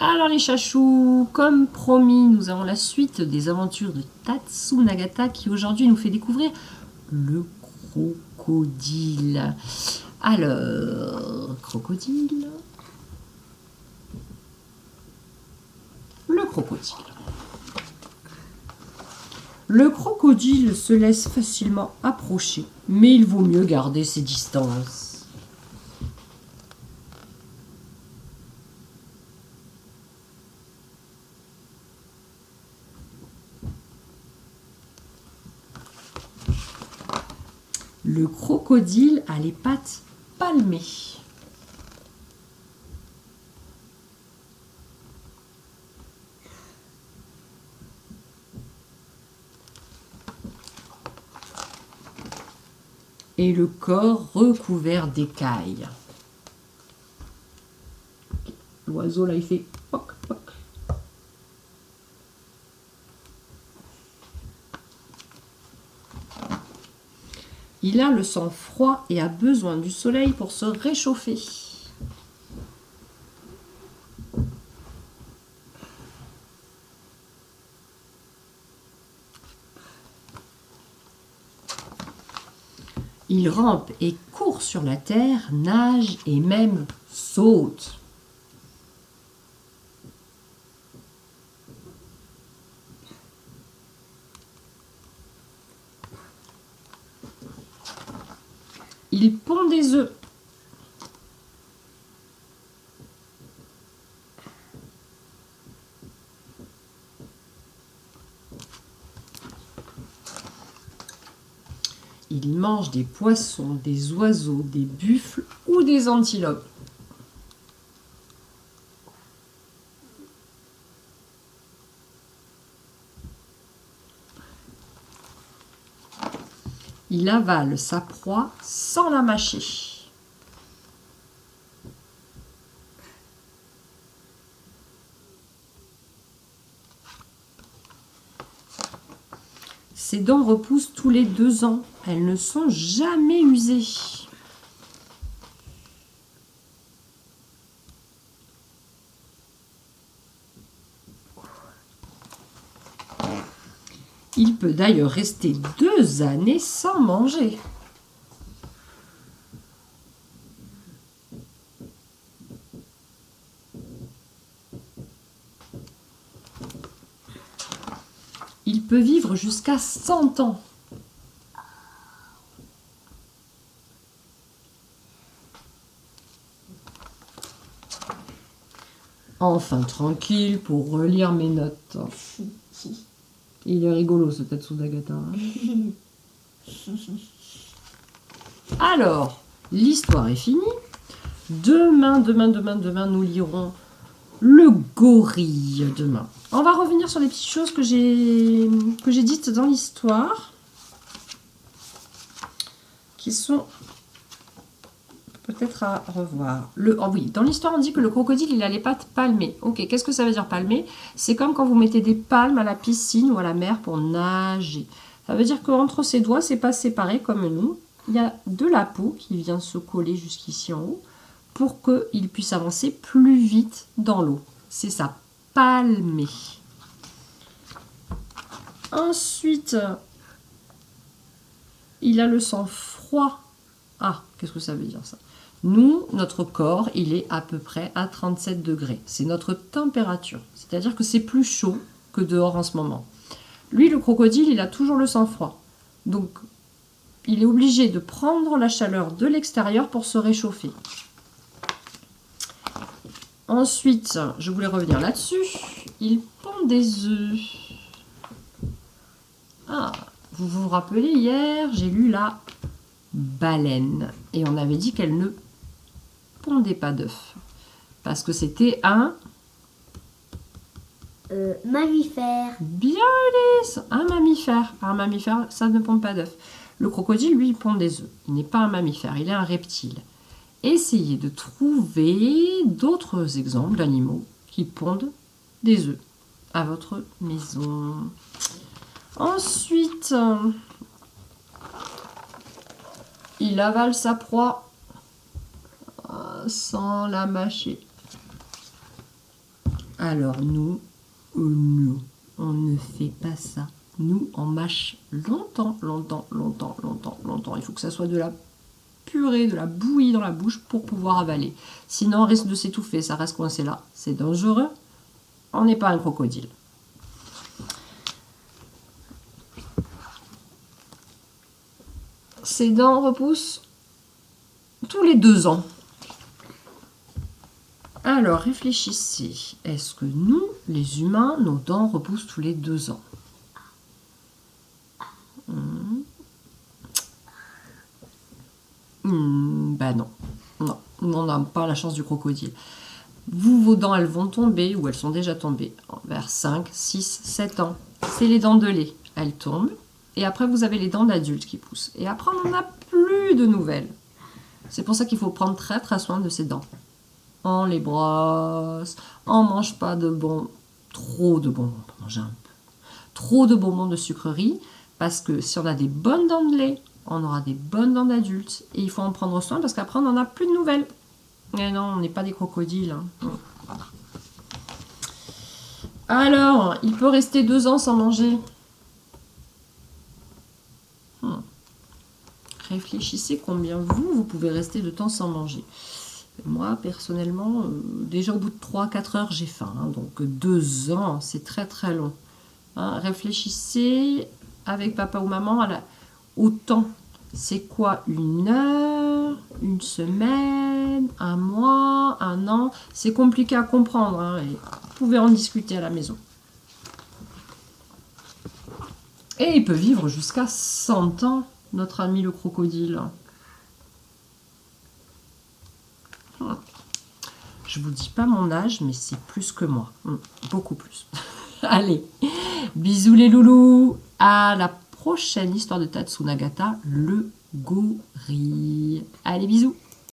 Alors les chachous, comme promis, nous avons la suite des aventures de Tatsunagata qui aujourd'hui nous fait découvrir le crocodile. Alors, crocodile. Le crocodile. Le crocodile se laisse facilement approcher, mais il vaut mieux garder ses distances. Le crocodile a les pattes palmées. Et le corps recouvert d'écailles. L'oiseau là il fait poc poc. Il a le sang froid et a besoin du soleil pour se réchauffer. Il rampe et court sur la terre, nage et même saute. Il pond des œufs. Il mange des poissons, des oiseaux, des buffles ou des antilopes. Il avale sa proie sans la mâcher. Ses dents repoussent tous les 2 ans. Elles ne sont jamais usées. Il peut d'ailleurs rester 2 années sans manger. Il peut vivre jusqu'à 100 ans. Enfin tranquille pour relire mes notes. Il est rigolo ce Tatsunagata. Alors, l'histoire est finie. Demain, nous lirons le gorille demain. On va revenir sur les petites choses que j'ai dites dans l'histoire, qui sont peut-être à revoir. Oh oui, dans l'histoire, on dit que le crocodile, il a les pattes palmées. Ok, qu'est-ce que ça veut dire palmées? C'est comme quand vous mettez des palmes à la piscine ou à la mer pour nager. Ça veut dire qu'entre ses doigts, c'est pas séparé comme nous. Il y a de la peau qui vient se coller jusqu'ici en haut pour qu'il puisse avancer plus vite dans l'eau. C'est ça, palmé. Ensuite, il a le sang froid. Ah, qu'est-ce que ça veut dire ça? Nous, notre corps, il est à peu près à 37 degrés. C'est notre température. C'est-à-dire que c'est plus chaud que dehors en ce moment. Lui, le crocodile, il a toujours le sang froid. Donc, il est obligé de prendre la chaleur de l'extérieur pour se réchauffer. Ensuite, je voulais revenir là-dessus. Il pond des œufs. Ah, vous vous rappelez, hier, j'ai lu la baleine. Et on avait dit qu'elle ne pondait pas d'œufs. Parce que c'était un... mammifère. Bien, Alice, un mammifère. Un mammifère, ça ne pond pas d'œufs. Le crocodile, lui, il pond des œufs. Il n'est pas un mammifère, il est un reptile. Essayez de trouver d'autres exemples d'animaux qui pondent des œufs à votre maison. Ensuite, il avale sa proie sans la mâcher. Alors nous, nous, on ne fait pas ça. Nous, on mâche longtemps, longtemps, longtemps, longtemps, longtemps. Il faut que ça soit de la purée, de la bouillie dans la bouche pour pouvoir avaler. Sinon, on risque de s'étouffer, ça reste coincé là. C'est dangereux. On n'est pas un crocodile. Ces dents repoussent tous les 2 ans. Alors, réfléchissez. Est-ce que nous, les humains, nos dents repoussent tous les 2 ans? Ben non. Non, on n'a pas la chance du crocodile. Vous, vos dents, elles vont tomber, ou elles sont déjà tombées, vers 5, 6, 7 ans. C'est les dents de lait. Elles tombent. Et après, vous avez les dents d'adultes qui poussent. Et après, on n'en a plus de nouvelles. C'est pour ça qu'il faut prendre très très soin de ses dents. On les brosse, on mange pas de trop de bonbons, on peut manger un peu. Trop de bonbons de sucreries, parce que si on a des bonnes dents de lait, on aura des bonnes dents d'adultes. Et il faut en prendre soin, parce qu'après, on n'en a plus de nouvelles. Mais non, on n'est pas des crocodiles. Hein. Alors, il peut rester 2 ans sans manger. Réfléchissez combien vous pouvez rester de temps sans manger. Moi, personnellement, déjà au bout de 3-4 heures, j'ai faim. Hein, donc 2 ans, c'est très très long. Hein, réfléchissez avec papa ou maman au temps. C'est quoi, 1 heure, 1 semaine, 1 mois, 1 an? C'est compliqué à comprendre. Hein, et vous pouvez en discuter à la maison. Et il peut vivre jusqu'à 100 ans, notre ami le crocodile. Je vous dis pas mon âge, mais c'est plus que moi. Beaucoup plus. Allez, bisous les loulous. À la prochaine histoire de Tatsunagata, le gorille. Allez, bisous.